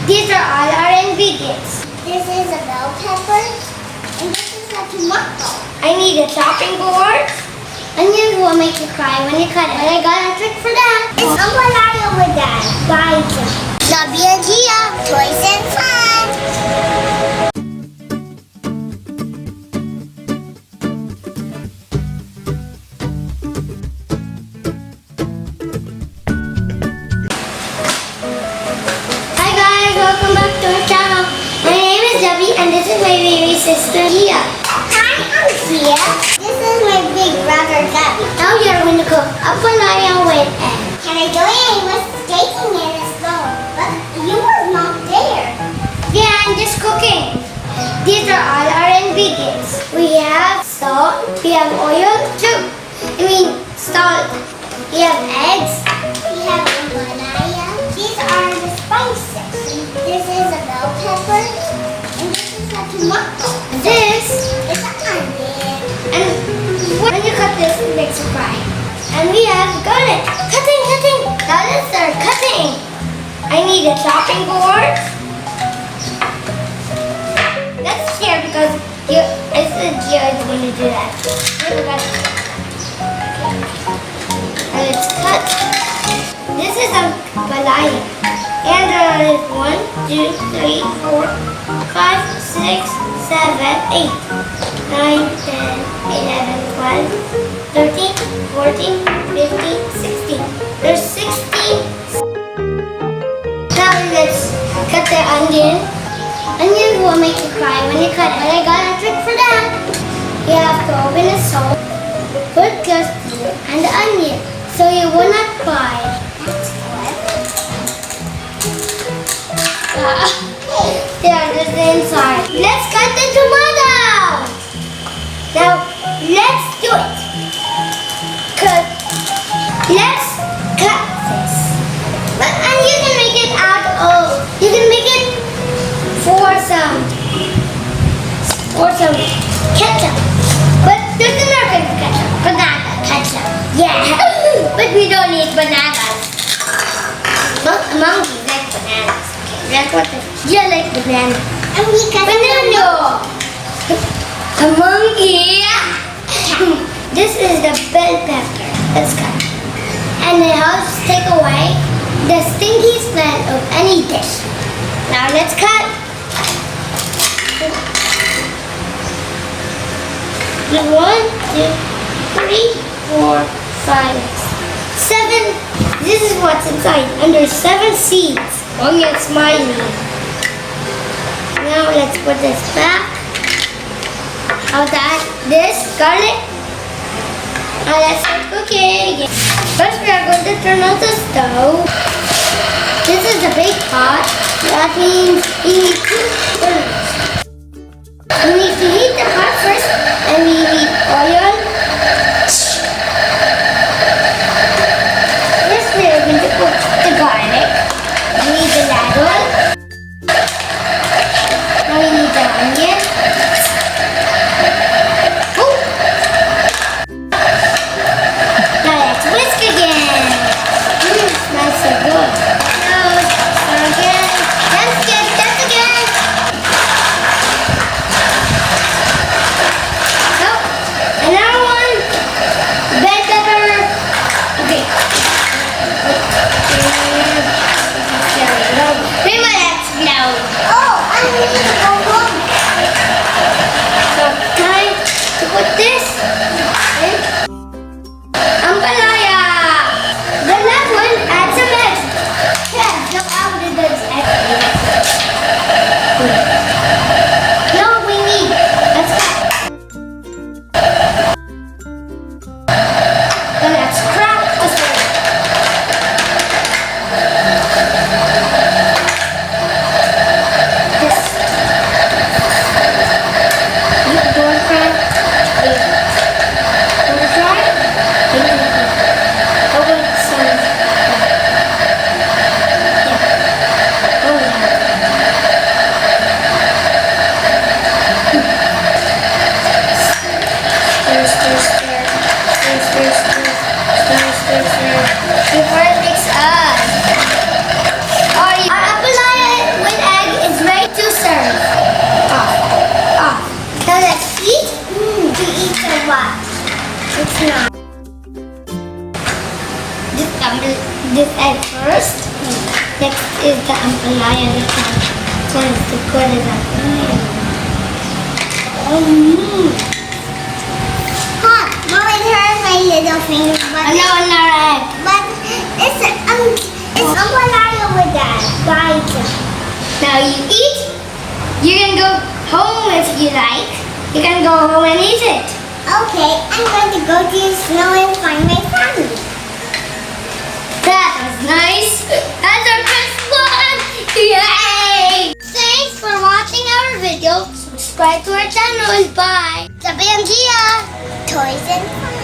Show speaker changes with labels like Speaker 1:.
Speaker 1: These are all our ingredients.
Speaker 2: This is a bell pepper, and this is a tomato.
Speaker 1: I need a chopping board. Onions will make you cry when you cut it. But I got a trick for that.
Speaker 2: It's Ampalaya with that. Bye. Jabee and Jiya, toys and fun.
Speaker 1: Hi guys, welcome back to our channel. My name is Jabee and this is my baby sister Jiya.
Speaker 2: Hi, I'm Jiya. This is my big brother, Jabee.
Speaker 1: Now we are going to cook Ampalaya with egg.
Speaker 2: And I was taking it as well, but you were not there.
Speaker 1: Yeah, I'm just cooking. These are all our ingredients. We have salt, we have oil, salt. We have eggs.
Speaker 2: We have Ampalaya. These are the spices. This is a bell pepper, and this is a tomato.
Speaker 1: This,
Speaker 2: It's an onion.
Speaker 1: and when you cut this, it makes you cry. And we have garlic. Cutting. Garlics are cutting. I need a chopping board. Let's share because I said Jiya is going to do that. And let's cut. This is a Ampalaya. And there is 1, 2, 3, 4, 5, 6, 7, 8, 9, 10, 11, 12, 13, 14, 15, 16. There's 16. Now let's cut the onion. Onion will make you cry when you cut it. But I got a trick for that. You have to open the salt, put custard, and the onion so you will not cry. There, this is the inside. Let's cut the tomato. Now, let's do it. Let's cut this. And you can make it you can make it for some ketchup. But there's American ketchup, banana ketchup. Yeah, but we don't need bananas. Monkeys like bananas. Okay, that's what you like banana.
Speaker 2: And we cut
Speaker 1: Banana. A monkey. This is the bell pepper. Let's cut. And it helps take away the stinky smell of any dish. Now let's cut. 1, 2, 3, 4, 5, 7. This is what's inside. And there's 7 seeds. Long and smiley. Now let's put this back. How's that? This garlic. Now let's start cooking. First we are going to turn on the stove. This is a big pot. That means we need 2 burners. We need to heat the pot first and we need oil. First we are going to put the garlic. We need the ladle. Now we need the onion. Now let's whisk again. Smells so good. Now again. That's again. Oh, another one. Bell pepper. Okay. Pretty much explode.
Speaker 2: Oh, I need to go home.
Speaker 1: So time to put this in Ampalaya. The last one, add some eggs. Yeah, no, I did this egg. No, we need. Let's cut. Then let's crack the syrup. This. this egg first. Next is the Ampalaya. This one is the good as Ampalaya.
Speaker 2: Huh, Mom, it hurt my little finger, but
Speaker 1: No, not egg.
Speaker 2: but it's Ampalaya with that bite.
Speaker 1: Now you eat. You can go home if you like. You can go home and eat it.
Speaker 2: Okay, I'm going to go to the snow and find my family.
Speaker 1: That was nice. That's our first one. Yay! Thanks for watching our video. Subscribe to our channel. Bye. Jabee and Jiya.
Speaker 2: Toys and fun.